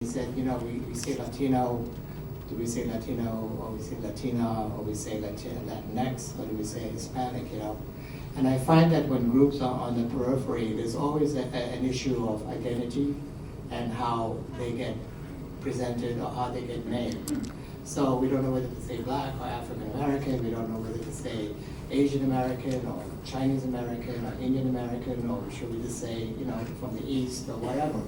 He said, we say Latino, do we say Latino, or we say Latina, or we say Latinx, or do we say Hispanic, And I find that when groups are on the periphery, there's always an issue of identity and how they get presented or how they get named. So we don't know whether to say Black or African American, we don't know whether to say Asian American or Chinese American or Indian American, or should we just say, from the East or whatever.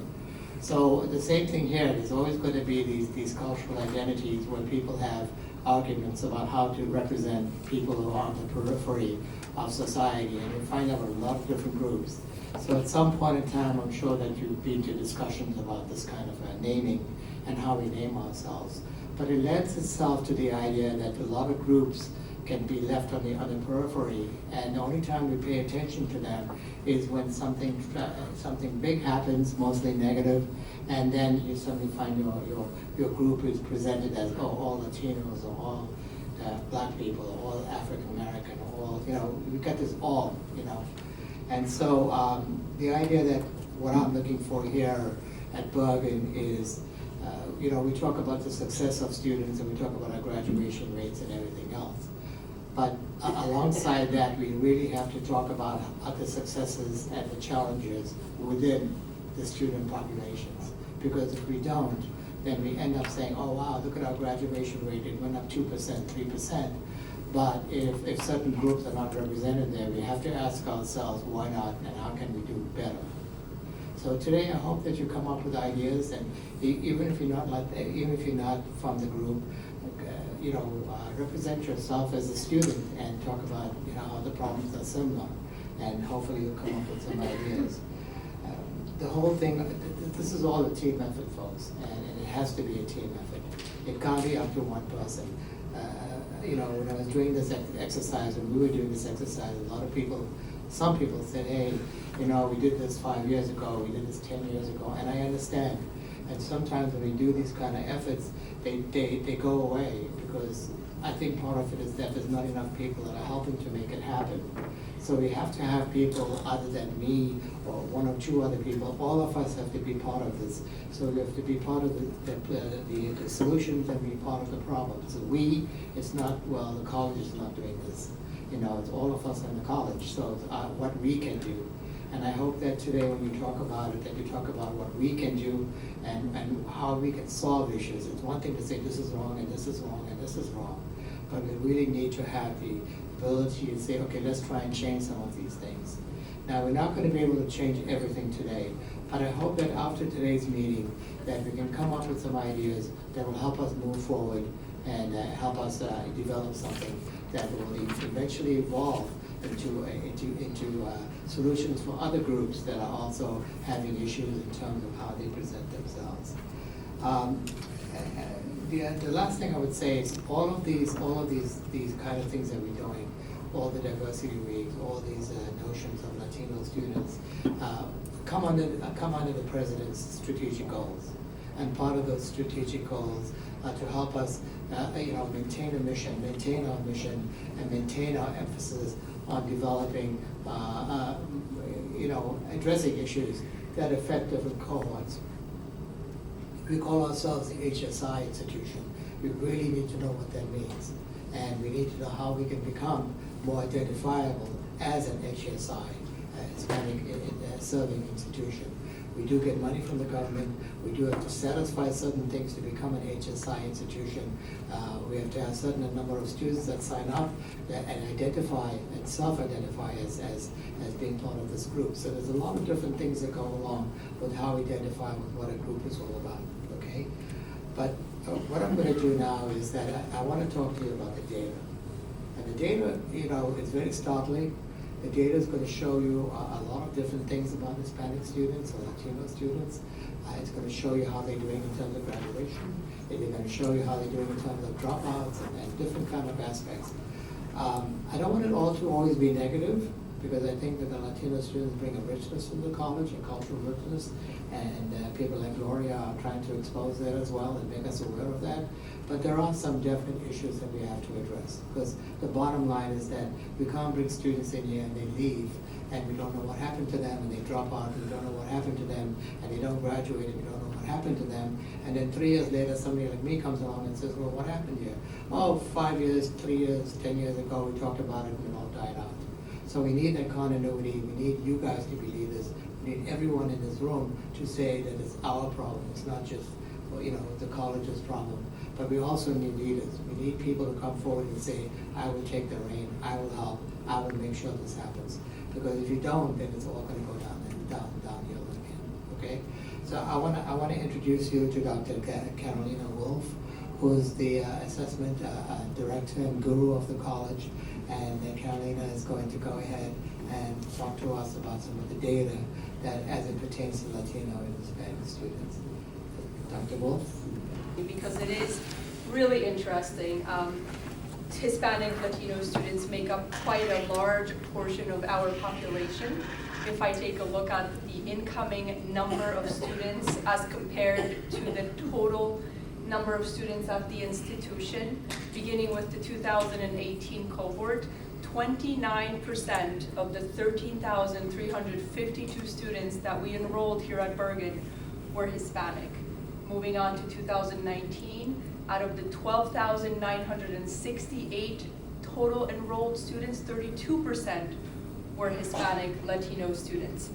So the same thing here, there's always going to be these cultural identities where people have arguments about how to represent people who are on the periphery of society, and you find out a lot of different groups. So at some point in time, I'm sure that you've been to discussions about this kind of naming and how we name ourselves. But it lends itself to the idea that a lot of groups can be left on the periphery, and the only time we pay attention to them is when something big happens, mostly negative, and then you suddenly find your group is presented as all Latinos or all Black people or all African American or all, we got this all, And so the idea that what I'm looking for here at Bergen is, we talk about the success of students and we talk about our graduation rates and everything else. But alongside that, we really have to talk about the successes and the challenges within the student populations. Because if we don't, then we end up saying, oh wow, look at our graduation rate, it went up 2%, 3%. But if certain groups are not represented there, we have to ask ourselves, why not, and how can we do better? So today, I hope that you come up with ideas, and even if you're not from the group, represent yourself as a student and talk about how the problems are similar, and hopefully you'll come up with some ideas. The whole thing, this is all a team effort, folks, and it has to be a team effort. It can't be up to one person. When I was doing this exercise, when we were doing this exercise, some people said, hey, we did this 5 years ago, we did this 10 years ago, and I understand. And sometimes when we do these kind of efforts, they go away, because I think part of it is that there's not enough people that are helping to make it happen. So we have to have people other than me or one or two other people. All of us have to be part of this. So we have to be part of the solutions and be part of the problem. So it's not, the college is not doing this. It's all of us in the college. So what we can do. And I hope that today when you talk about it, that you talk about what we can do and how we can solve issues. It's one thing to say this is wrong and this is wrong and this is wrong. But we really need to have the ability to say, okay, let's try and change some of these things. Now, we're not going to be able to change everything today, but I hope that after today's meeting that we can come up with some ideas that will help us move forward and help us develop something that will eventually evolve into solutions for other groups that are also having issues in terms of how they present themselves. The last thing I would say is all of these kind of things that we're doing, all the diversity weeks, all these notions of Latino students, come under the president's strategic goals. And part of those strategic goals are to help us, maintain our mission, and maintain our emphasis on developing, addressing issues that affect different cohorts. We call ourselves the HSI institution. We really need to know what that means. And we need to know how we can become more identifiable as an HSI, Hispanic serving institution. We do get money from the government. We do have to satisfy certain things to become an HSI institution. We have to have a certain number of students that sign up and identify and self-identify as being part of this group. So there's a lot of different things that go along with how we identify with what a group is all about, okay? But what I'm going to do now is that I want to talk to you about the data. And the data, is very startling. The data is going to show you a lot of different things about Hispanic students or Latino students. It's going to show you how they're doing in terms of graduation. It's going to show you how they're doing in terms of dropouts and different kind of aspects. I don't want it all to always be negative, because I think that the Latino students bring a richness to the college, a cultural richness, and people like Gloria are trying to expose that as well and make us aware of that. But there are some definite issues that we have to address, because the bottom line is that we can't bring students in here and they leave, and we don't know what happened to them, and they drop out, and we don't know what happened to them, and they don't graduate, and we don't know what happened to them. And then 3 years later, somebody like me comes along and says, well, what happened here? Oh, 5 years, 3 years, 10 years ago, we talked about it and it all died out. So we need that continuity. We need you guys to be leaders. We need everyone in this room to say that it's our problem. It's not just, the college's problem. But we also need leaders. We need people to come forward and say, I will take the reign, I will help, I will make sure this happens. Because if you don't, then it's all going to go downhill again. Okay? So I want to introduce you to Dr. Carolina Wolf, who is the assessment director and guru of the college. And Carolina is going to go ahead and talk to us about some of the data that as it pertains to Latino and Hispanic students. Dr. Wolf? Because it is really interesting. Hispanic Latino students make up quite a large portion of our population. If I take a look at the incoming number of students as compared to the total number of students at the institution, beginning with the 2018 cohort, 29% of the 13,352 students that we enrolled here at Bergen were Hispanic. Moving on to 2019, out of the 12,968 total enrolled students, 32% were Hispanic Latino students.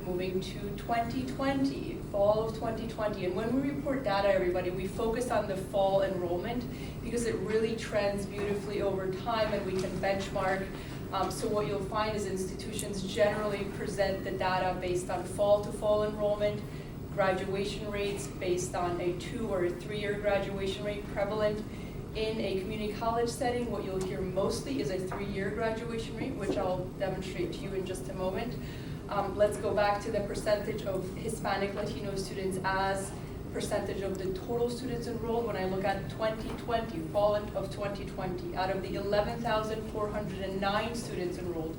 Moving to 2020, fall of 2020, and when we report data, everybody, we focus on the fall enrollment because it really trends beautifully over time and we can benchmark. So what you'll find is institutions generally present the data based on fall to fall enrollment, graduation rates based on a 2 or a 3-year graduation rate prevalent. In a community college setting, what you'll hear mostly is a 3-year graduation rate, which I'll demonstrate to you in just a moment. Let's go back to the percentage of Hispanic Latino students as percentage of the total students enrolled. When I look at 2020, fall of 2020, out of the 11,409 students enrolled,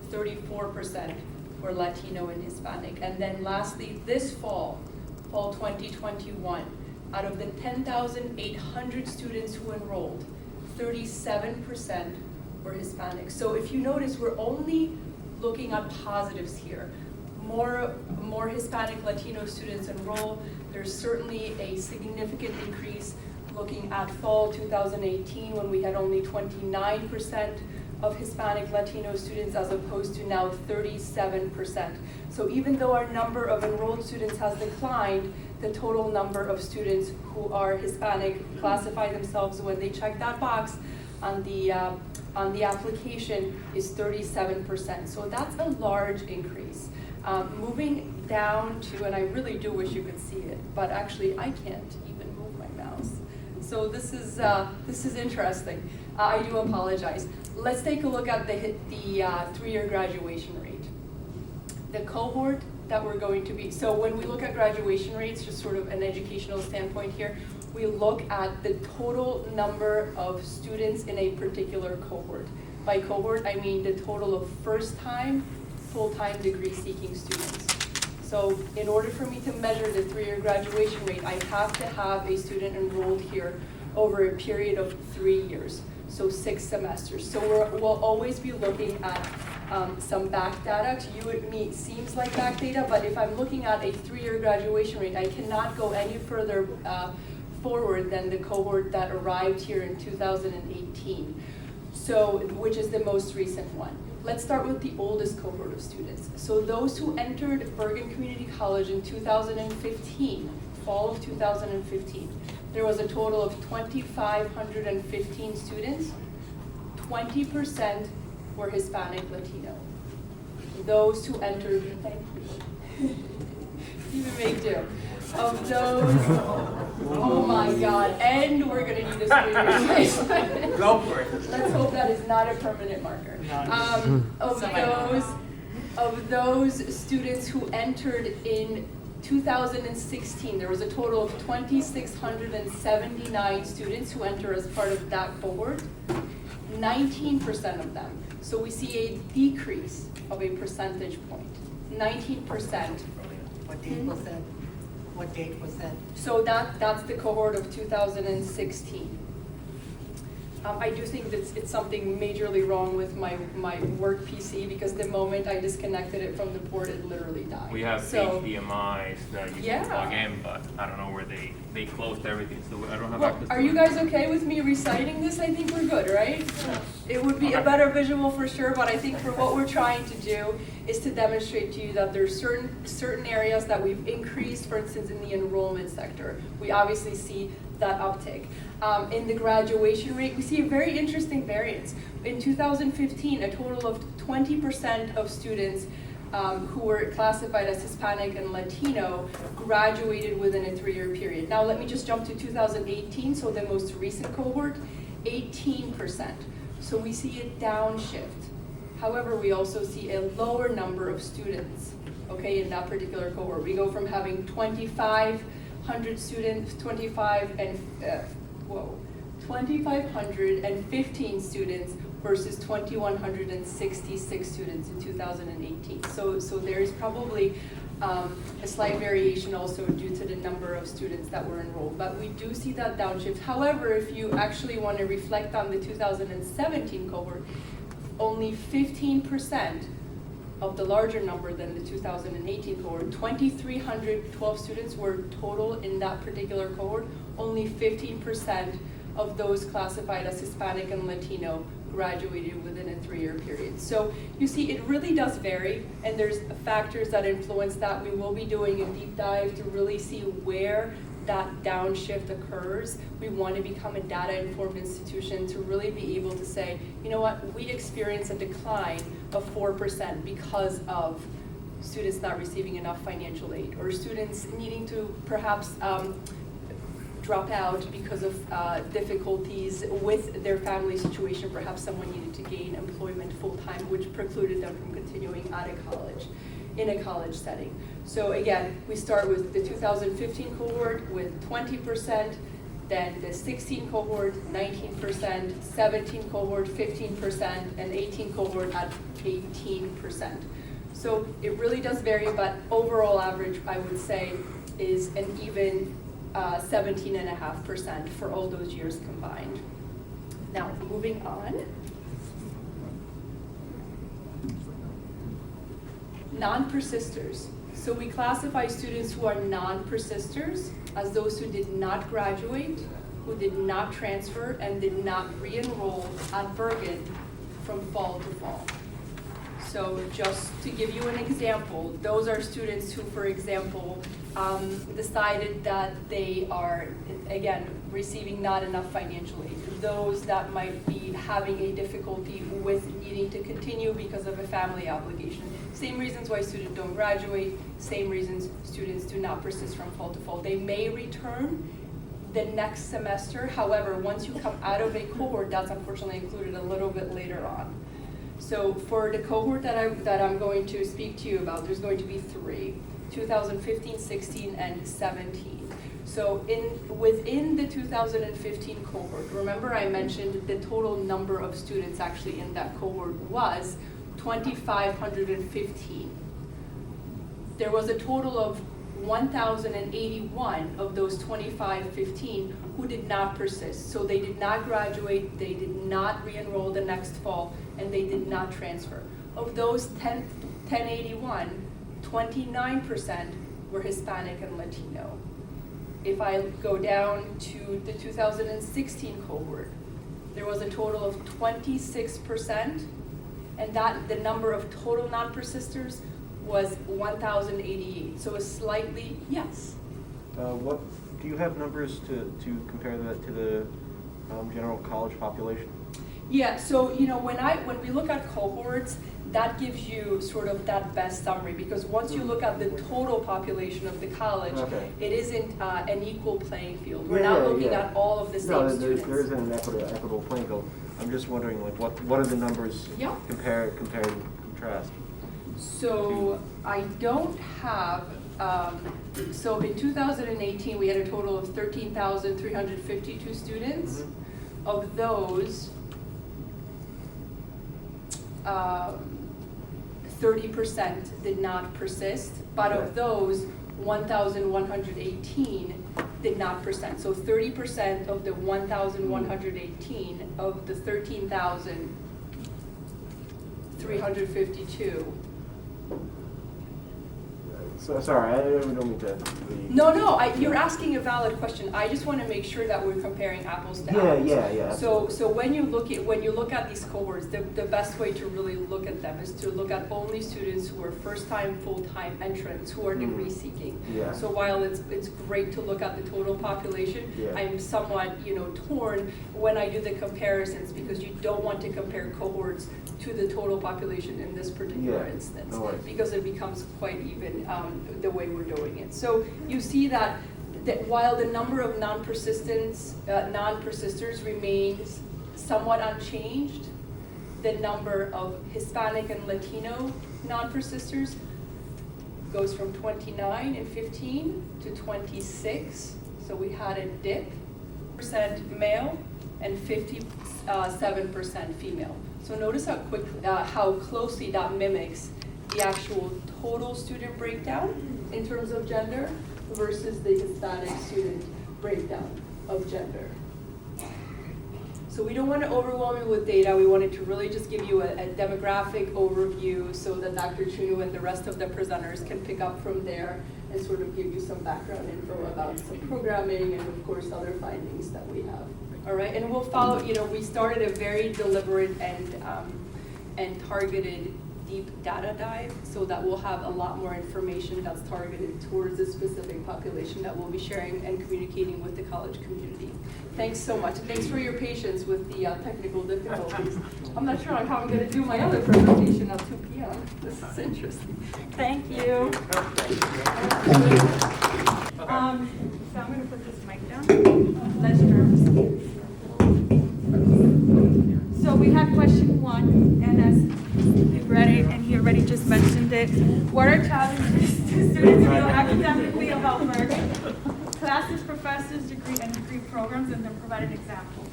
34% were Latino and Hispanic. And then lastly, this fall 2021, out of the 10,800 students who enrolled, 37% were Hispanic. So if you notice, we're only looking at positives here. More Hispanic Latino students enroll. There's certainly a significant increase looking at fall 2018 when we had only 29% of Hispanic Latino students as opposed to now 37%. So even though our number of enrolled students has declined, the total number of students who are Hispanic classify themselves when they check that box on the application is 37%. So that's a large increase. Moving down to, and I really do wish you could see it, but actually I can't even move my mouse. So this is interesting. I do apologize. Let's take a look at the 3-year graduation rate. The cohort that we're going to be, so when we look at graduation rates, just sort of an educational standpoint here, we look at the total number of students in a particular cohort. By cohort, I mean the total of first-time, full-time degree-seeking students. So in order for me to measure the 3-year graduation rate, I have to have a student enrolled here over a period of 3 years, so 6 semesters. So we'll always be looking at some back data. To you it seems like back data, but if I'm looking at a 3-year graduation rate, I cannot go any further forward than the cohort that arrived here in 2018, so which is the most recent one. Let's start with the oldest cohort of students. So those who entered Bergen Community College in 2015, fall of 2015, there was a total of 2,515 students. 20% were Hispanic Latino. Those who entered, thank you. Even make do. Of those, oh my God, and we're gonna need a screen. Go for it. Let's hope that is not a permanent marker. Of those students who entered in 2016, there was a total of 2,679 students who enter as part of that cohort. 19% of them. So we see a decrease of a percentage point. 19%. What date was that? What date was that? So that's the cohort of 2016. I do think that it's something majorly wrong with my work PC, because the moment I disconnected it from the port, it literally died. We have So- HDMIs that you Yeah. can plug in, but I don't know where they closed everything, so I don't have Well, access to are it. you guys okay with me reciting this? I think we're good, right? It would be a Okay. better visual for sure, but I think for what we're trying to do is to demonstrate to you that there's certain areas that we've increased, for instance, in the enrollment sector. We obviously see that uptick. In the graduation rate, we see a very interesting variance. In 2015, a total of 20% of students who were classified as Hispanic and Latino graduated within a 3-year period. Now let me just jump to 2018, so the most recent cohort, 18%. So we see a downshift. However, we also see a lower number of students, okay, in that particular cohort. We go from having 2,500 students, 2,515 students versus 2,166 students in 2018. So there is probably a slight variation also due to the number of students that were enrolled, but we do see that downshift. However, if you actually want to reflect on the 2017 cohort, only 15% of the larger number than the 2018 cohort, 2,312 students were total in that particular cohort. Only 15% of those classified as Hispanic and Latino graduated within a 3-year period. So you see, it really does vary, and there's factors that influence that. We will be doing a deep dive to really see where that downshift occurs. We want to become a data-informed institution to really be able to say, you know what, we experience a decline of 4% because of students not receiving enough financial aid, or students needing to perhaps drop out because of difficulties with their family situation. Perhaps someone needed to gain employment full-time, which precluded them from continuing out of college, in a college setting. So again, we start with the 2015 cohort with 20%, then the 16 cohort, 19%, 17 cohort, 15%, and 18 cohort at 18%. So it really does vary, but overall average, I would say, is an even 17.5% for all those years combined. Now, moving on. Non-persisters. So we classify students who are non-persisters as those who did not graduate, who did not transfer, and did not re-enroll at Bergen from fall to fall. So just to give you an example, those are students who, for example, decided that they are, again, receiving not enough financial aid. Those that might be having a difficulty with needing to continue because of a family obligation. Same reasons why students don't graduate, same reasons students do not persist from fall to fall. They may return the next semester. However, once you come out of a cohort, that's unfortunately included a little bit later on. So for the cohort that I'm going to speak to you about, there's going to be 3, 2015, 16, and 17. So within the 2015 cohort, remember I mentioned the total number of students actually in that cohort was 2,515. There was a total of 1,081 of those 2,515 who did not persist. So they did not graduate, they did not re-enroll the next fall, and they did not transfer. Of those 1,081, 29% were Hispanic and Latino. If I go down to the 2016 cohort, there was a total of 26%, and that the number of total non-persisters was 1,088. So a slightly, yes. What do you have numbers to compare that to the general college population? Yeah, so when we look at cohorts, that gives you sort of that best summary, because once you look at the total population of the college, Okay. it isn't an equal playing field. We're not looking at all of the same students. There isn't an equitable playing field. I'm just wondering, like, what are the numbers? Yeah. Compare and contrast. So I don't have, so in 2018, we had a total of 13,352 students. Mm-hmm. Of those, 30% did not persist, but of Okay. those, 1,118 did not present. So 30% of the 1,118 of the 13,352. So, sorry, I don't mean to be. No, you're asking a valid question. I just want to make sure that we're comparing apples to Yeah, apples. yeah. So when you look at these cohorts, the best way to really look at them is to look at only students who are first-time, full-time entrants, who are degree seeking. Yeah. So while it's great to look at the total population, Yeah. I'm somewhat, torn when I do the comparisons, because you don't want to compare cohorts to the total population in this particular Yeah. instance, No worries. because it becomes quite even the way we're doing it. So you see that while the number of non-persisters remains somewhat unchanged, the number of Hispanic and Latino non-persisters goes from 29 and 15 to 26. So we had a dip, percent male and 57% female. So notice how closely that mimics the actual total student breakdown in terms of gender versus the Hispanic student breakdown of gender. So we don't want to overwhelm you with data. We wanted to really just give you a demographic overview so that Dr. Chunu and the rest of the presenters can pick up from there and sort of give you some background info about some programming and of course other findings that we have. All right, and we'll follow, we started a very deliberate and targeted deep data dive, so that we'll have a lot more information that's targeted towards a specific population that we'll be sharing and communicating with the college community. Thanks so much. Thanks for your patience with the technical difficulties. I'm not sure how I'm going to do my other presentation at 2 p.m. This is interesting. Thank you. Thank you. So I'm going to put this mic down. Let's start. So we had question 1, and as we've read it, and he already just mentioned it. What are challenges to students feel academically about learning? Classes, professors, degree programs, and then provide an example.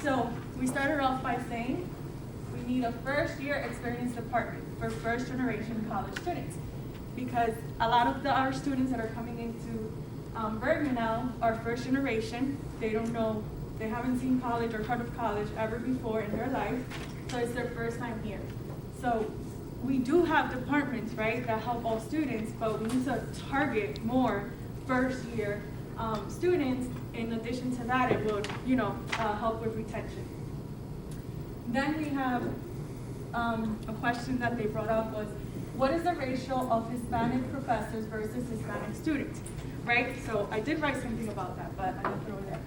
So we started off by saying we need a first-year experience department for first-generation college students, because a lot of our students that are coming into Bergman now are first generation. They don't know, they haven't seen college or heard of college ever before in their life, so it's their first time here. So we do have departments, right, that help all students, but we need to target more first-year students. In addition to that, it will, help with retention. Then we have a question that they brought up was, what is the ratio of Hispanic professors versus Hispanic students, right? So I did write something about that, but I didn't throw it there.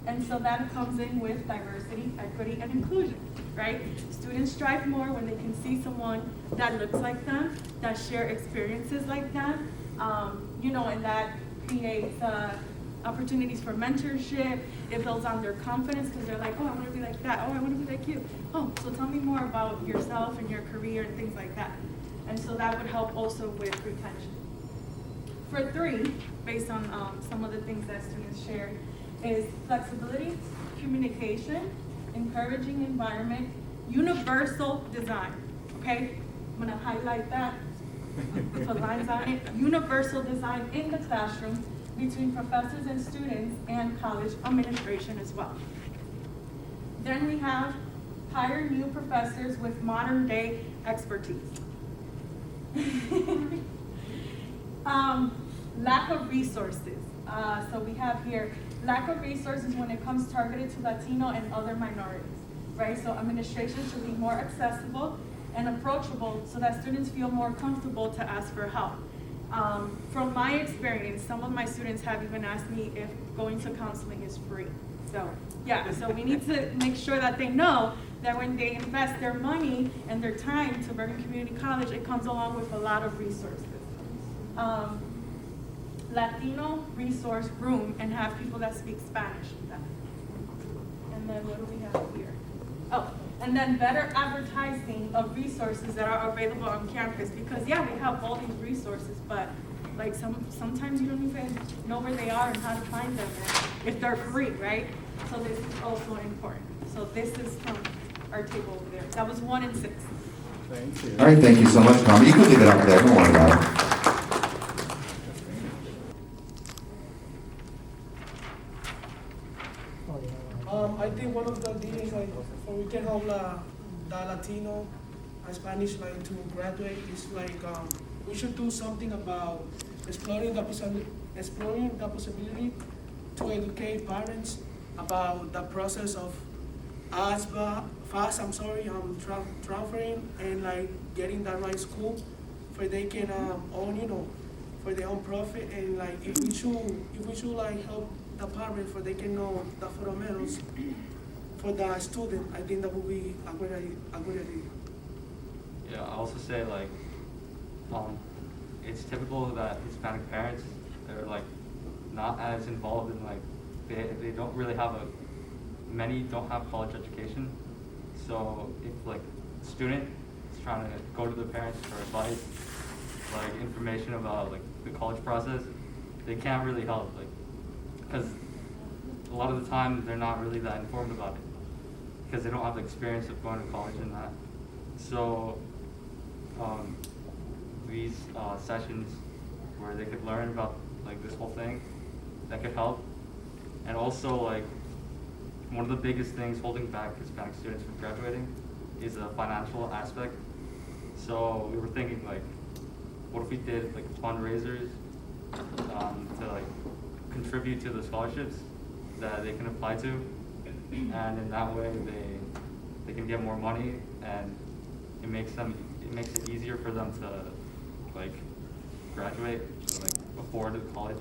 And so that comes in with diversity, equity, and inclusion, right? Students strive more when they can see someone that looks like them, that share experiences like them, and that creates opportunities for mentorship. It builds on their confidence because they're like, oh, I want to be like that. Oh, I want to be like you. Oh, so tell me more about yourself and your career and things like that. And so that would help also with retention. For 3, based on some of the things that students shared, is flexibility, communication, encouraging environment, universal design, okay? I'm gonna highlight that, put lines on it. Universal design in the classroom between professors and students and college administration as well. Then we have hire new professors with modern day expertise. Lack of resources. So we have here lack of resources when it comes targeted to Latino and other minorities, right? So administration should be more accessible and approachable so that students feel more comfortable to ask for help. From my experience, some of my students have even asked me if going to counseling is free. So yeah, so we need to make sure that they know that when they invest their money and their time to Bergen Community College, it comes along with a lot of resources. Latino resource room and have people that speak Spanish. And then what do we have here? Oh, and then better advertising of resources that are available on campus, because yeah, we have all these resources, but like sometimes you don't even know where they are and how to find them if they're free, right? So this is also important. So this is from our table over there. That was 1 and 6. Thank you. All right, thank you so much, Carmen. You can leave it up there. Don't worry about it. Latino and Spanish like to graduate is like we should do something about exploring the possibility to educate parents about the process of transferring and like getting the right school for they can own for their own profit, and like if we should like help the parents for they can know the fundamentals for the student, I think that would be a good idea. Yeah, I also say like, it's typical that Hispanic parents, they're like not as involved in like, they don't really have many don't have college education. So if like a student is trying to go to the parents for advice, like information about like the college process, they can't really help, like, because a lot of the time they're not really that informed about it because they don't have the experience of going to college and that. So these sessions where they could learn about like this whole thing, that could help. And also like one of the biggest things holding back Hispanic students from graduating is a financial aspect. So we were thinking like, what if we did like fundraisers to like contribute to the scholarships that they can apply to, and in that way they can get more money, and it makes it easier for them to like graduate, to, like afford college.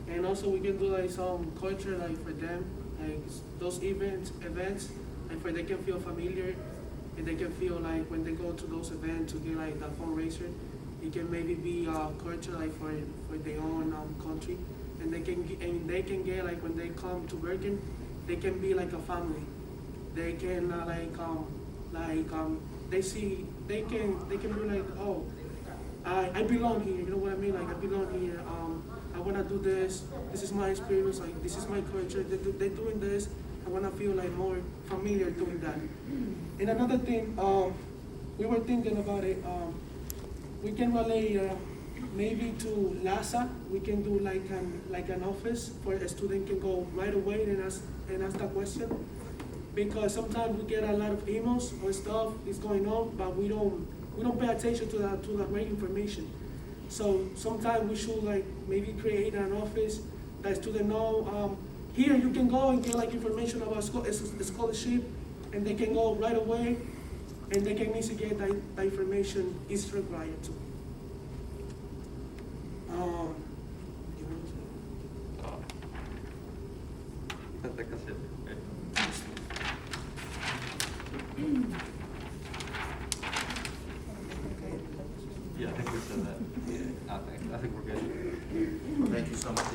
And also we can do like some culture like for them, like those events, like for they can feel familiar, and they can feel like when they go to those events to get like that fundraiser, it can maybe be a culture like for their own country, and they can get like when they come to Bergen, they can be like a family. They can they can be like, oh, I belong here. You know what I mean? Like I belong here. I want to do this. This is my experience. Like this is my culture. They're doing this. I want to feel like more familiar doing that. And another thing, we were thinking about it. We can relate maybe to LASA. We can do like an office where a student can go right away and ask that question. Because sometimes we get a lot of emails or stuff is going on, but we don't pay attention to the right information. So sometimes we should like maybe create an office that students know. Here you can go and get like information about scholarship, and they can go right away, and they can easily get that information is required to. I think that's it. Yeah, I think we said that. Yeah. I think we're good. Thank you so much.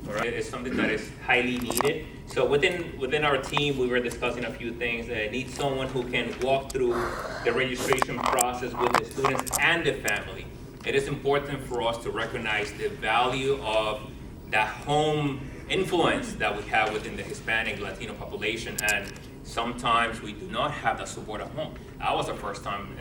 All right, it's something that is highly needed. So within our team, we were discussing a few things. Need someone who can walk through the registration process with the students and the family. It is important for us to recognize the value of the home influence that we have within the Hispanic Latino population, and sometimes we do not have that support at home. I was a first-time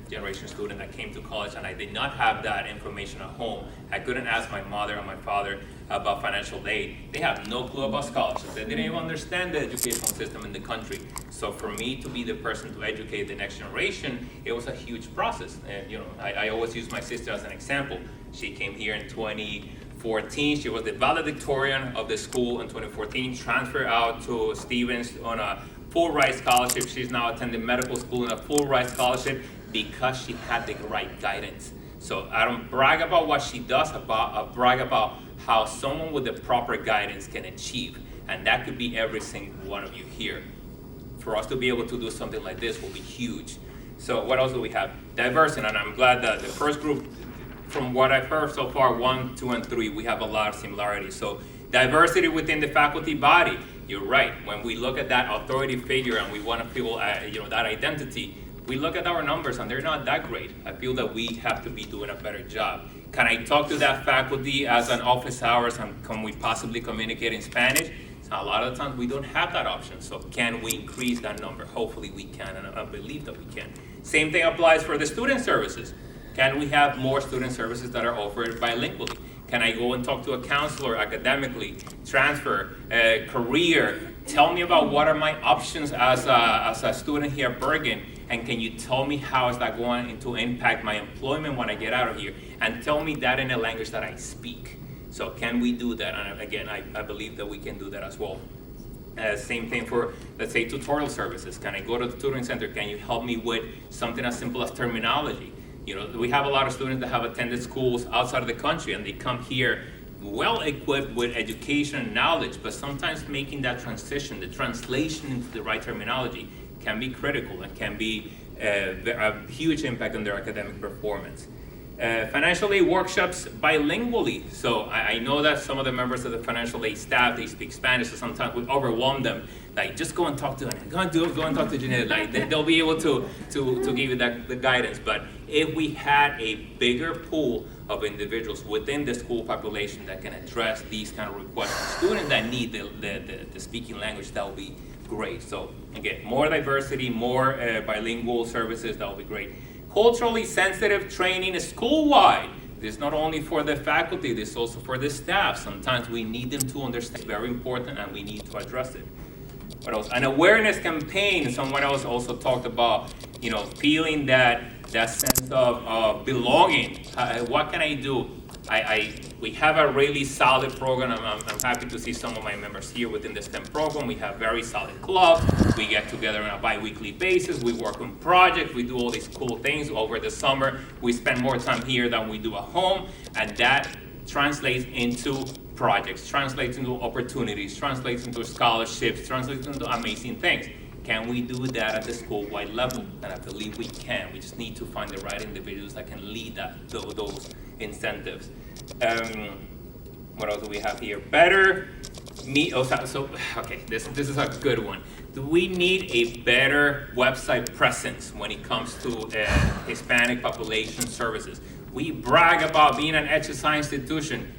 generation student that came to college, and I did not have that information at home. I couldn't ask my mother and my father about financial aid. They have no clue about scholarships. They didn't even understand the educational system in the country. So for me to be the person to educate the next generation, it was a huge process. And I always use my sister as an example. She came here in 2014. She was the valedictorian of the school in 2014, transferred out to Stevens on a full ride scholarship. She's now attending medical school on a full ride scholarship because she had the right guidance. So I don't brag about what she does, I brag about how someone with the proper guidance can achieve. And that could be every single one of you here. For us to be able to do something like this will be huge. So what else do we have? Diversity, and I'm glad that the first group, from what I've heard so far, 1, 2, and 3, we have a lot of similarities. So diversity within the faculty body, you're right. When we look at that authority figure and we want to feel that identity, we look at our numbers and they're not that great. I feel that we have to be doing a better job. Can I talk to that faculty as an office hours, and can we possibly communicate in Spanish? A lot of the times we don't have that option. So can we increase that number? Hopefully we can, and I believe that we can. Same thing applies for the student services. Can we have more student services that are offered bilingually? Can I go and talk to a counselor academically, transfer, career? Tell me about what are my options as a student here at Bergen, and can you tell me how is that going to impact my employment when I get out of here? And tell me that in a language that I speak. So can we do that? And again, I believe that we can do that as well. Same thing for, let's say, tutorial services. Can I go to the tutoring center? Can you help me with something as simple as terminology? You know, we have a lot of students that have attended schools outside of the country, and they come here well equipped with education and knowledge, but sometimes making that transition, the translation into the right terminology, can be critical and can be a huge impact on their academic performance. Financial aid workshops bilingually. So I know that some of the members of the financial aid staff, they speak Spanish, so sometimes we overwhelm them. Like, just go and talk to them. Go and talk to Jeanette. Like, they'll be able to give you the guidance. But if we had a bigger pool of individuals within the school population that can address these kind of requests, students that need the speaking language, that would be great. So again, more diversity, more bilingual services, that would be great. Culturally sensitive training is school-wide. This is not only for the faculty, this is also for the staff. Sometimes we need them to understand. It's very important, and we need to address it. What else? An awareness campaign. Someone else also talked about, you know, feeling that sense of belonging. What can I do? We have a really solid program. I'm happy to see some of my members here within the STEM program. We have very solid clubs. We get together on a bi-weekly basis. We work on projects. We do all these cool things over the summer. We spend more time here than we do at home, and that translates into projects, translates into opportunities, translates into scholarships, translates into amazing things. Can we do that at the school-wide level? And I believe we can. We just need to find the right individuals that can lead those incentives. What else do we have here? Okay, this is a good one. Do we need a better website presence when it comes to Hispanic population services? We brag about being an HSI institution.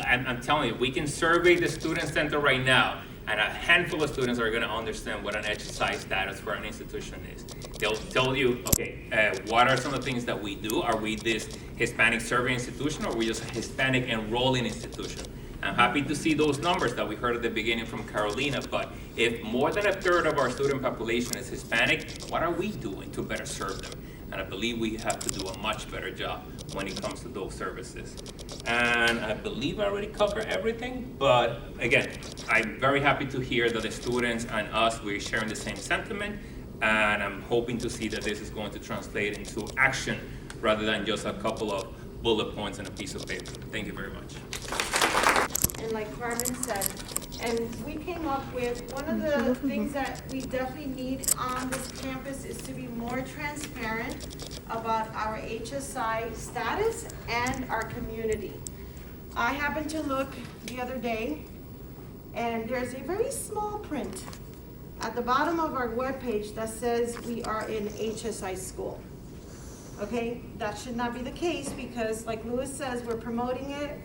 I'm telling you, we can survey the student center right now, and a handful of students are going to understand what an HSI status for an institution is. They'll tell you, okay, what are some of the things that we do? Are we this Hispanic survey institution, or are we just a Hispanic enrolling institution? I'm happy to see those numbers that we heard at the beginning from Carolina, but if more than a third of our student population is Hispanic, what are we doing to better serve them? And I believe we have to do a much better job when it comes to those services. And I believe I already covered everything, but again, I'm very happy to hear that the students and us, we're sharing the same sentiment, and I'm hoping to see that this is going to translate into action rather than just a couple of bullet points on a piece of paper. Thank you very much. And like Carmen said, and we came up with, one of the things that we definitely need on this campus is to be more transparent about our HSI status and our community. I happened to look the other day, and there's a very small print at the bottom of our webpage that says we are in HSI school. Okay, that should not be the case, because like Louis says, we're promoting it,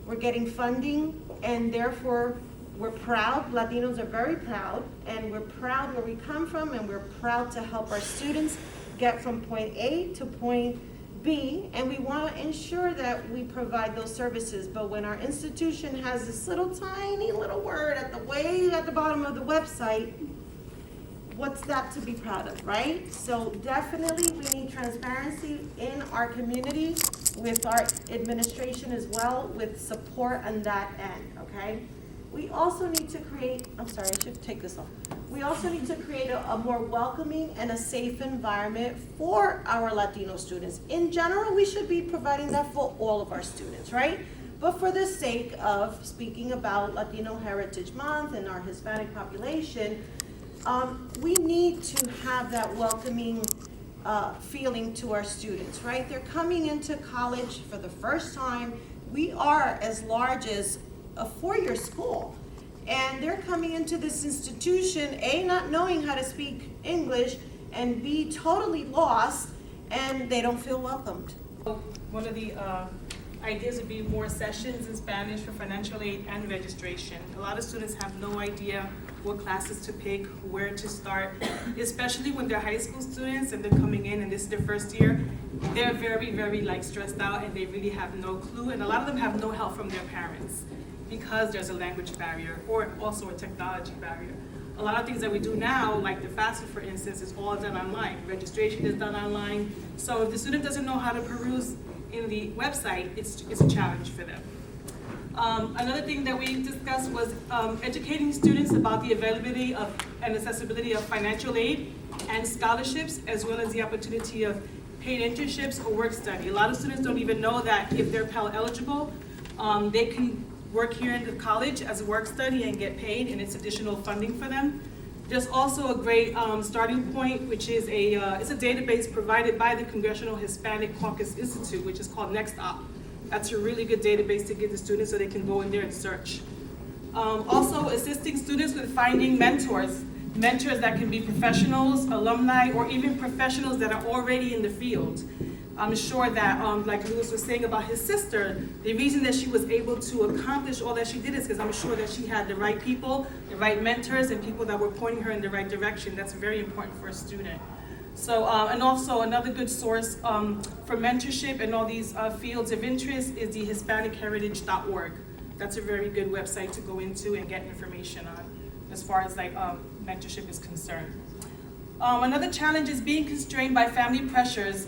we're getting funding, and therefore we're proud. Latinos are very proud, and we're proud where we come from, and we're proud to help our students get from point A to point B, and we want to ensure that we provide those services. But when our institution has this little tiny little word at the bottom of the website, what's that to be proud of, right? So definitely we need transparency in our community, with our administration as well, with support on that end, okay? We also need to create, I'm sorry, I should take this off. We also need to create a more welcoming and a safe environment for our Latino students. In general, we should be providing that for all of our students, right? But for the sake of speaking about Latino Heritage Month and our Hispanic population, we need to have that welcoming feeling to our students, right? They're coming into college for the first time. We are as large as a four-year school, and they're coming into this institution, A, not knowing how to speak English, and B, totally lost, and they don't feel welcomed. One of the ideas would be more sessions in Spanish for financial aid and registration. A lot of students have no idea what classes to pick, where to start, especially when they're high school students and they're coming in and this is their first year. they're very, very like stressed out and they really have no clue. And a lot of them have no help from their parents because there's a language barrier or also a technology barrier. A lot of things that we do now, like the FAFSA, for instance, is all done online. Registration is done online. So if the student doesn't know how to peruse in the website, it's a challenge for them. Another thing that we discussed was educating students about the availability of and accessibility of financial aid and scholarships, as well as the opportunity of paid internships or work study. A lot of students don't even know that if they're Pell eligible, they can work here in the college as a work study and get paid, and it's additional funding for them. There's also a great starting point, which is it's a database provided by the Congressional Hispanic Caucus Institute, which is called NextOp. That's a really good database to give the students so they can go in there and search. Also, assisting students with finding mentors that can be professionals, alumni, or even professionals that are already in the field. I'm sure that, like Louis was saying about his sister, the reason that she was able to accomplish all that she did is because I'm sure that she had the right people, the right mentors, and people that were pointing her in the right direction. That's very important for a student. So, and also another good source for mentorship and all these fields of interest is the HispanicHeritage.org. That's a very good website to go into and get information on as far as like mentorship is concerned. Another challenge is being constrained by family pressures.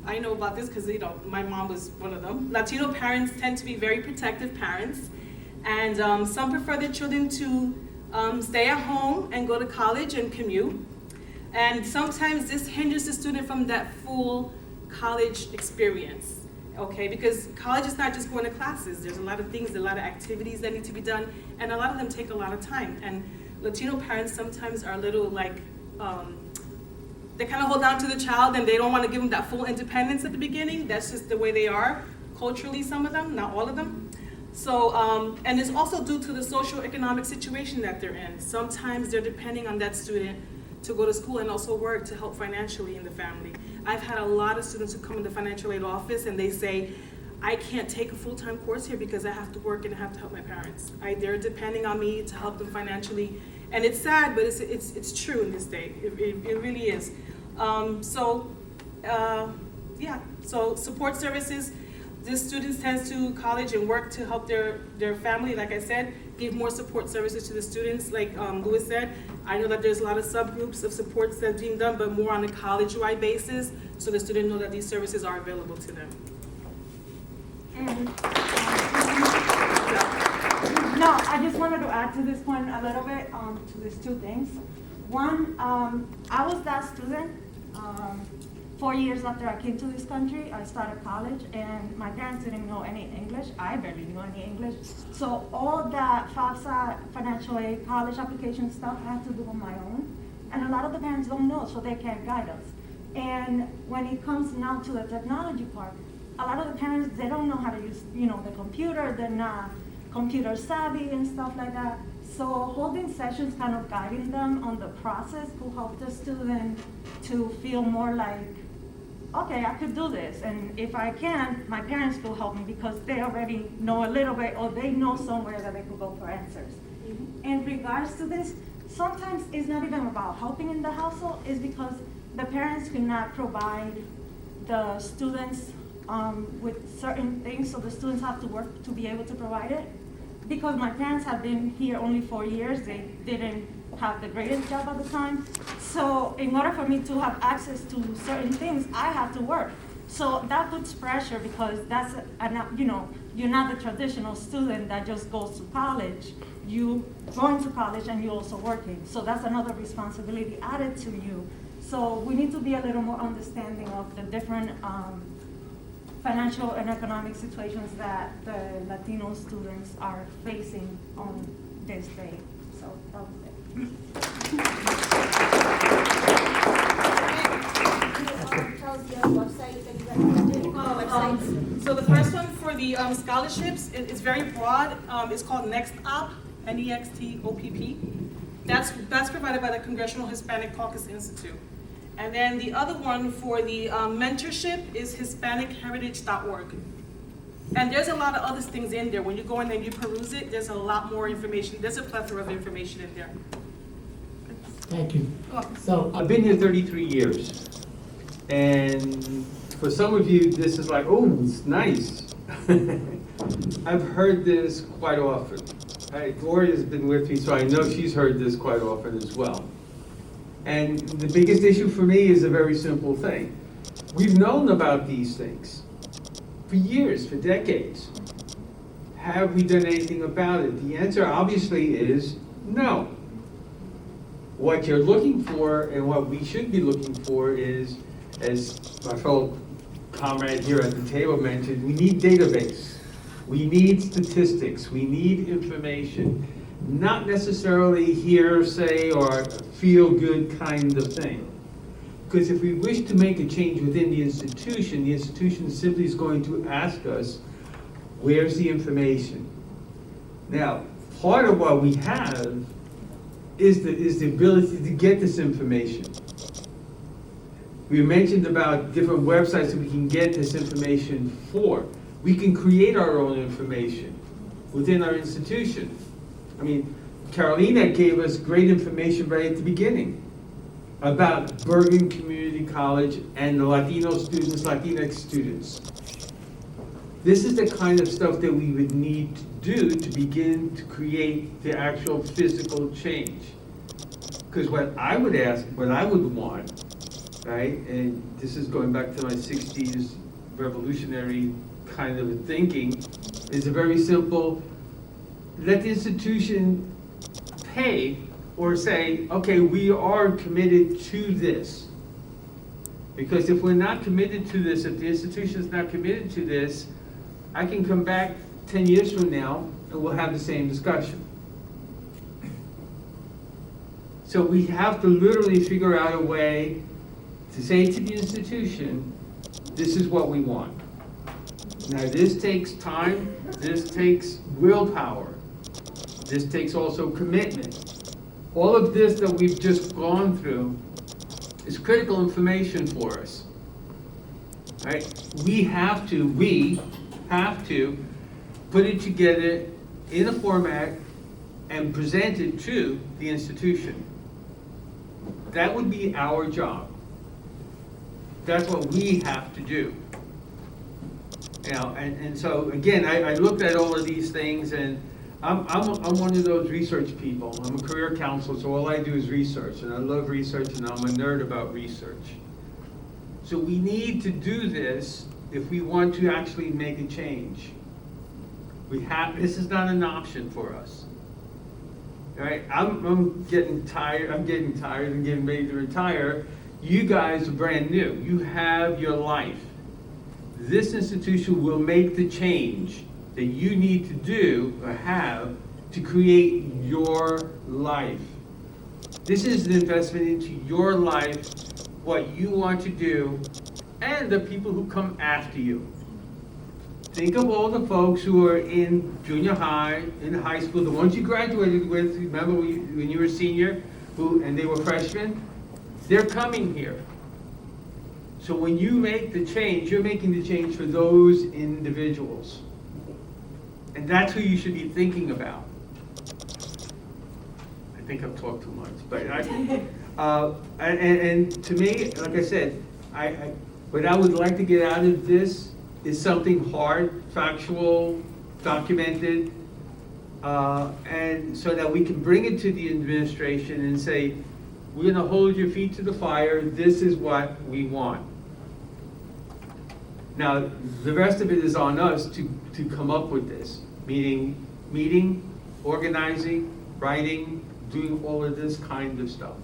I know about this because my mom was one of them. Latino parents tend to be very protective parents, and some prefer their children to stay at home and go to college and commute. And sometimes this hinders the student from that full college experience, okay? Because college is not just going to classes. There's a lot of things, a lot of activities that need to be done, and a lot of them take a lot of time. And Latino parents sometimes are a little like, they kind of hold on to the child and they don't want to give them that full independence at the beginning. That's just the way they are, culturally, some of them, not all of them. So, and it's also due to the socioeconomic situation that they're in. Sometimes they're depending on that student to go to school and also work to help financially in the family. I've had a lot of students who come in the financial aid office and they say, I can't take a full-time course here because I have to work and I have to help my parents. They're depending on me to help them financially. And it's sad, but it's true in this day. It really is. So support services. The students tend to college and work to help their family, like I said, give more support services to the students. Like Louis said, I know that there's a lot of subgroups of supports that are being done, but more on a college-wide basis, so the students know that these services are available to them. And, no, I just wanted to add to this point a little bit to these two things. One, I was that student 4 years after I came to this country. I started college, and my parents didn't know any English. I barely knew any English. So all that FAFSA, financial aid, college application stuff, I had to do on my own. And a lot of the parents don't know, so they can't guide us. And when it comes now to the technology part, a lot of the parents, they don't know how to use, the computer. They're not computer savvy and stuff like that. So holding sessions, kind of guiding them on the process, will help the student to feel more like, okay, I could do this. And if I can, my parents will help me because they already know a little bit, or they know somewhere that they could go for answers. Mm-hmm. In regards to this, sometimes it's not even about helping in the household, it's because the parents cannot provide the students with certain things, so the students have to work to be able to provide it. Because my parents have been here only 4 years, they didn't have the greatest job at the time. So in order for me to have access to certain things, I have to work. So that puts pressure because that's, you're not the traditional student that just goes to college. You going to college and you're also working. So that's another responsibility added to you. So we need to be a little more understanding of the different financial and economic situations that the Latino students are facing on this day. So that was it. Tell us the other website that you guys So the first one for the scholarships, it's very broad. It's called NextOpp, NEXTOPP. That's provided by the Congressional Hispanic Caucus Institute. And then the other one for the mentorship is HispanicHeritage.org. And there's a lot of other things in there. When you go in and you peruse it, there's a lot more information. There's a plethora of information in there. Thank you. Welcome. So, I've been here 33 years. And for some of you, this is like, oh, it's nice. I've heard this quite often. Gloria's been with me, so I know she's heard this quite often as well. And the biggest issue for me is a very simple thing. We've known about these things for years, for decades. Have we done anything about it? The answer obviously is no. What you're looking for and what we should be looking for is, as my fellow comrade here at the table mentioned, we need database. We need statistics. We need information. Not necessarily hearsay or feel-good kind of thing. Because if we wish to make a change within the institution simply is going to ask us, where's the information? Now, part of what we have is the ability to get this information. We mentioned about different websites that we can get this information for. We can create our own information within our institution. I mean, Carolina gave us great information right at the beginning about Bergen Community College and the Latino students, Latinx students. This is the kind of stuff that we would need to do to begin to create the actual physical change. Because what I would ask, what I would want, right, and this is going back to my 60s revolutionary kind of thinking, is a very simple, let the institution pay or say, okay, we are committed to this. Because if we're not committed to this, if the institution is not committed to this, I can come back 10 years from now and we'll have the same discussion. So we have to literally figure out a way to say to the institution, this is what we want. Now this takes time, this takes willpower, this takes also commitment. All of this that we've just gone through is critical information for us. Right? We have to put it together in a format and present it to the institution. That would be our job. That's what we have to do. You know, and so again, I looked at all of these things, and I'm one of those research people. I'm a career counselor, so all I do is research, and I love research, and I'm a nerd about research. So we need to do this if we want to actually make a change. This is not an option for us. All right, I'm getting tired and getting ready to retire. You guys are brand new. You have your life. This institution will make the change that you need to do or have to create your life. This is an investment into your life, what you want to do, and the people who come after you. Think of all the folks who are in junior high, in high school, the ones you graduated with, remember when you were a senior, and they were freshmen? They're coming here. So when you make the change, you're making the change for those individuals. And that's who you should be thinking about. I think I've talked too much, but and to me, like I said, what I would like to get out of this is something hard, factual, documented, and so that we can bring it to the administration and say, we're going to hold your feet to the fire. This is what we want. Now, the rest of it is on us to come up with this, meeting, organizing, writing, doing all of this kind of stuff.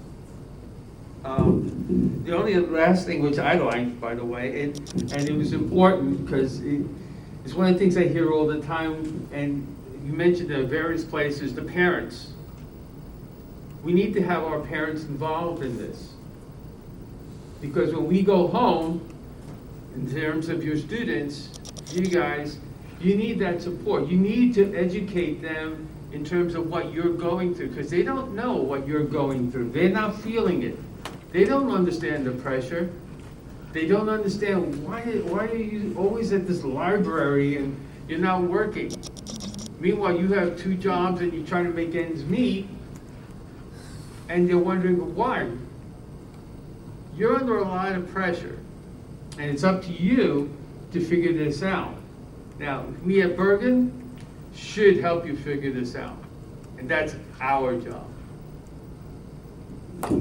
The only last thing which I liked, by the way, and it was important because it's one of the things I hear all the time, and you mentioned at various places, the parents. We need to have our parents involved in this. Because when we go home, in terms of your students, you guys, you need that support. You need to educate them in terms of what you're going through, because they don't know what you're going through. They're not feeling it. They don't understand the pressure. They don't understand why are you always at this library and you're not working. Meanwhile, you have 2 jobs and you're trying to make ends meet, and they're wondering why. You're under a lot of pressure. And it's up to you to figure this out. Now, we at Bergen should help you figure this out. And that's our job. Do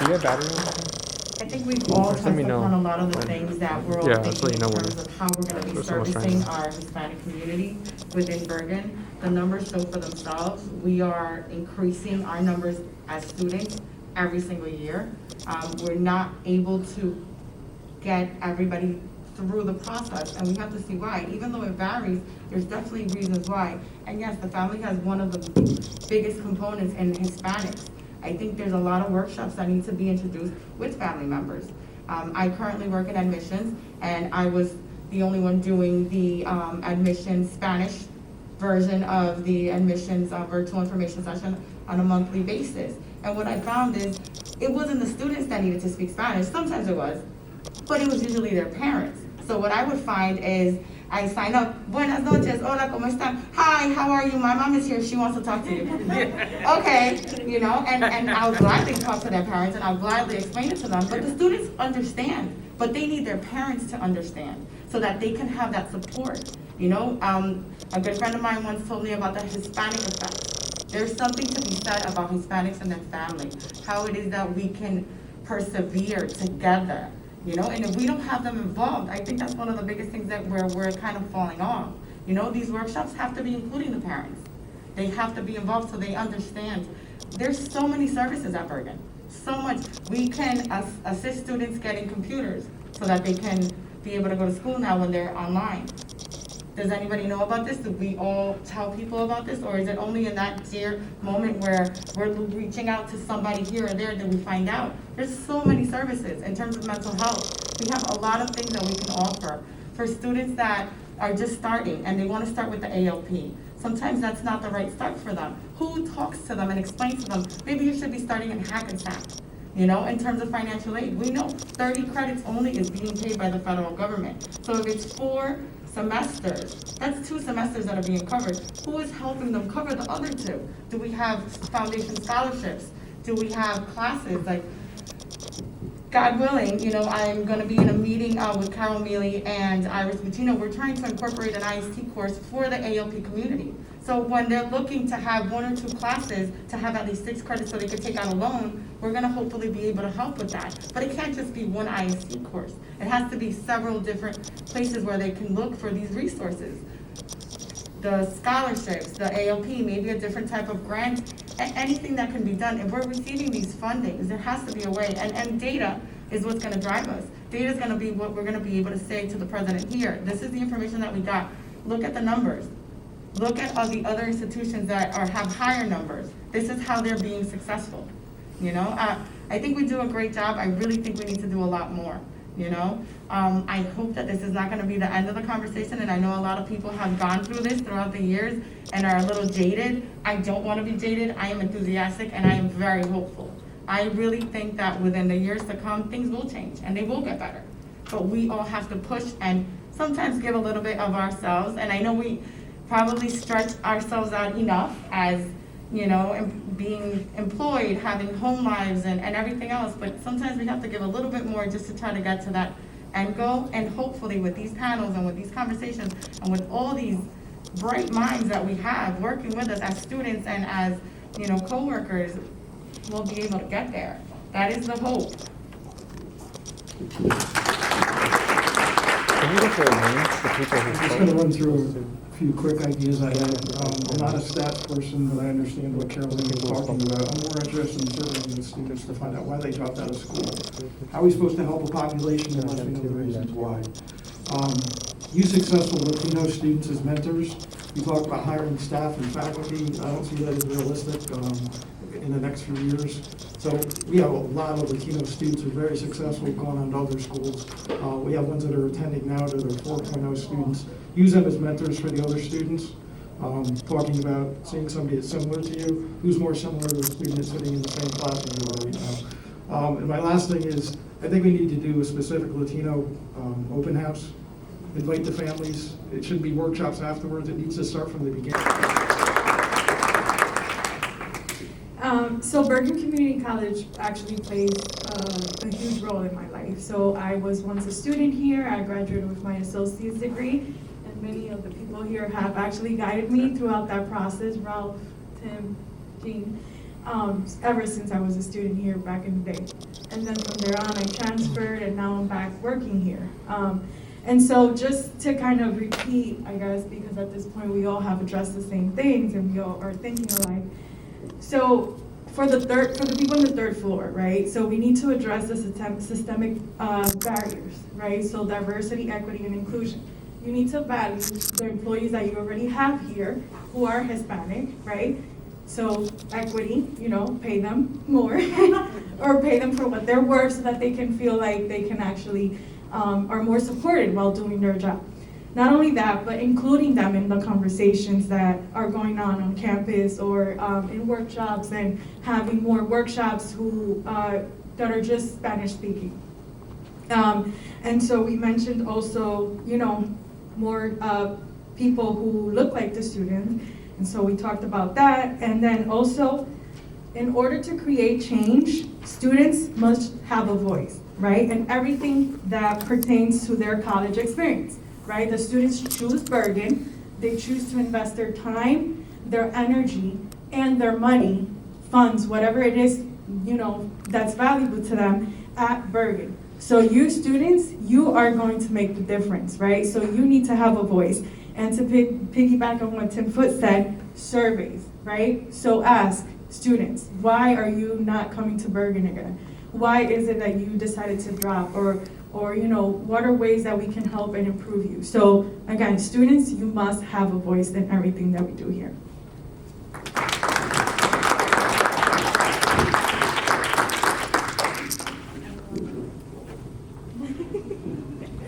you have battery? I think we've all touched Let me know upon a lot of the when- things that we're all Yeah, I'll let thinking you know in when terms of how we're gonna be there's someone servicing trying. our Hispanic community within Bergen. The numbers show for themselves. We are increasing our numbers as students every single year. We're not able to get everybody through the process, and we have to see why. Even though it varies, there's definitely reasons why. And yes, the family has one of the biggest components in Hispanics. I think there's a lot of workshops that need to be introduced with family members. I currently work in admissions, and I was the only one doing the admissions Spanish version of the admissions virtual information session on a monthly basis. And what I found is, it wasn't the students that needed to speak Spanish, sometimes it was, but it was usually their parents. So what I would find is, I sign up, buenas noches, hola, ¿cómo están? Hi, how are you? My mom is here, she wants to talk to you. Okay, you know, and I'll gladly talk to their parents and I'll gladly explain it to them, but the students understand, but they need their parents to understand so that they can have that support. You know, a good friend of mine once told me about the Hispanic effect. There's something to be said about Hispanics and their family, how it is that we can persevere together. You know, and if we don't have them involved, I think that's one of the biggest things that we're kind of falling off. You know, these workshops have to be including the parents. They have to be involved so they understand. There's so many services at Bergen, so much. We can assist students getting computers so that they can be able to go to school now when they're online. Does anybody know about this? Do we all tell people about this? Or is it only in that dear moment where we're reaching out to somebody here or there that we find out? There's so many services in terms of mental health. We have a lot of things that we can offer for students that are just starting and they want to start with the ALP. Sometimes that's not the right start for them. Who talks to them and explains to them, maybe you should be starting in Hackensack. You know, in terms of financial aid, we know 30 credits only is being paid by the federal government. So if it's 4 semesters, that's 2 semesters that are being covered. Who is helping them cover the other 2? Do we have foundation scholarships? Do we have classes? Like, God willing, you know, I'm gonna be in a meeting with Carol Mealy and Iris Butino. We're trying to incorporate an IST course for the ALP community. So when they're looking to have 1 or 2 classes to have at least 6 credits so they could take out a loan, we're gonna hopefully be able to help with that. But it can't just be one IST course. It has to be several different places where they can look for these resources. The scholarships, the ALP, maybe a different type of grant, anything that can be done. If we're receiving these fundings, there has to be a way, and data is what's gonna drive us. Data is gonna be what we're gonna be able to say to the president, here, this is the information that we got. Look at the numbers. Look at all the other institutions that have higher numbers. This is how they're being successful. You know, I think we do a great job. I really think we need to do a lot more. You know, I hope that this is not going to be the end of the conversation, and I know a lot of people have gone through this throughout the years and are a little jaded. I don't want to be jaded. I am enthusiastic and I am very hopeful. I really think that within the years to come, things will change and they will get better. But we all have to push and sometimes give a little bit of ourselves. And I know we probably stretch ourselves out enough as, you know, being employed, having home lives and everything else, but sometimes we have to give a little bit more just to try to get to that end goal. And hopefully with these panels and with these conversations and with all these bright minds that we have working with us as students and as, you know, co-workers, we'll be able to get there. That is the hope. Can you look at names, the people who I'm just going to run through a few quick ideas I had. I'm not a stats person, but I understand what Carolyn was talking about. I'm more interested in surveying the students to find out why they dropped out of school. How are we supposed to help a population unless we know the reasons why? Use successful Latino students as mentors. We talked about hiring staff and faculty. I don't see that as realistic in the next few years. So we have a lot of Latino students who are very successful, going on to other schools. We have ones that are attending now that are 4.0 students. Use them as mentors for the other students. Talking about seeing somebody that's similar to you, who's more similar to a student that's sitting in the same class as you are right now. And my last thing is, I think we need to do a specific Latino open house. Invite the families. It shouldn't be workshops afterwards. It needs to start from the beginning. So Bergen Community College actually plays a huge role in my life. So I was once a student here. I graduated with my associate's degree, and many of the people here have actually guided me throughout that process. Ralph, Tim, Jean, ever since I was a student here back in the day. And then from there on, I transferred, and now I'm back working here. And so just to kind of repeat, I guess, because at this point we all have addressed the same things and we all are thinking alike. So for the people on the third floor, right? So we need to address the systemic barriers, right? So diversity, equity, and inclusion. You need to value the employees that you already have here who are Hispanic, right? So equity, pay them more or pay them for what they're worth so that they can feel like they can actually are more supported while doing their job. Not only that, but including them in the conversations that are going on campus or in workshops, and having more workshops that are just Spanish speaking. And so we mentioned also, more people who look like the students. And so we talked about that. And then also, in order to create change, students must have a voice, right? And everything that pertains to their college experience, right? The students choose Bergen. They choose to invest their time, their energy, and their money, funds, whatever it is, that's valuable to them at Bergen. So you students, you are going to make the difference, right? So you need to have a voice. And to piggyback on what Tim Foote said, surveys, right? So ask students, why are you not coming to Bergen again? Why is it that you decided to drop? Or what are ways that we can help and improve you? So again, students, you must have a voice in everything that we do here.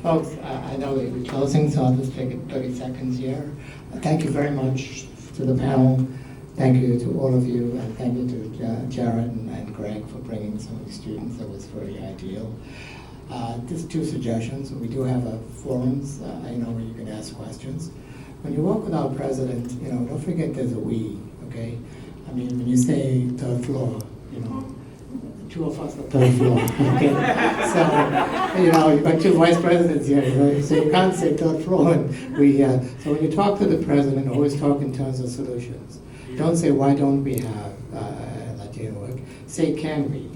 Folks, I know we're closing, so I'll just take 30 seconds here. Thank you very much to the panel. Thank you to all of you, and thank you to Jared and Greg for bringing some of the students. That was very ideal. Just two suggestions. We do have forums, where you can ask questions. When you work with our president, don't forget there's a we, okay? I mean, when you say third floor, two of us are third floor, okay? So, you've got two vice presidents here, so you can't say third floor. And so when you talk to the president, always talk in terms of solutions. Don't say, why don't we have Latino work? Say, can we,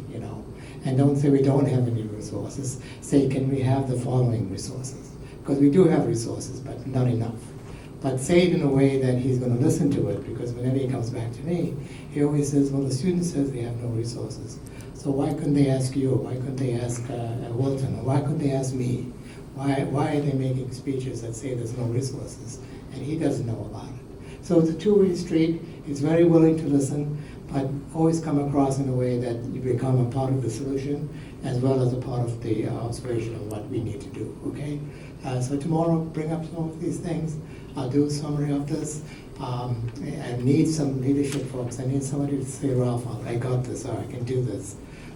And don't say we don't have any resources. Say, can we have the following resources? Because we do have resources, but not enough. But say it in a way that he's going to listen to it, because whenever he comes back to me, he always says, well, the student says they have no resources. So why couldn't they ask you? Why couldn't they ask Wilton? Or why couldn't they ask me? Why are they making speeches that say there's no resources? And he doesn't know about it. So it's a two-way street. He's very willing to listen, but always come across in a way that you become a part of the solution as well as a part of the observation of what we need to do, okay? So tomorrow, bring up some of these things. I'll do a summary of this. I need some leadership, folks. I need somebody to say, Ralph, I got this, or I can do this.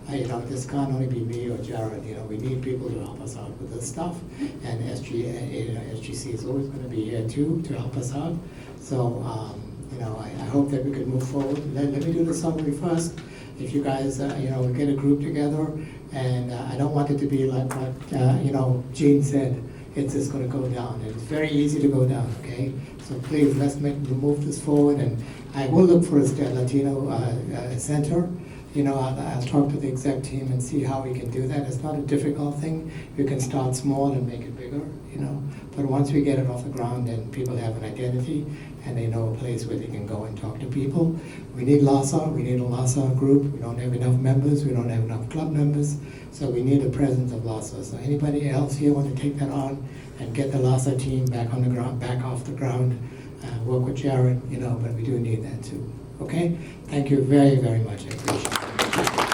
This can't only be me or Jared. We need people to help us out with this stuff. And SGC is always going to be here too to help us out. So, I hope that we can move forward. Let me do the summary first. If you guys, we get a group together, and I don't want it to be like what, Gene said, it's just going to go down. And it's very easy to go down, okay? So please, let's move this forward, and I will look for a Latino center. I'll talk to the exec team and see how we can do that. It's not a difficult thing. You can start small and make it bigger, But once we get it off the ground, then people have an identity, and they know a place where they can go and talk to people. We need LASA. We need a LASA group. We don't have enough members. We don't have enough club members. So we need the presence of LASA. So anybody else here want to take that on and get the LASA team back on the ground, back off the ground, work with Jared, but we do need that too. Okay? Thank you very, very much. I appreciate it.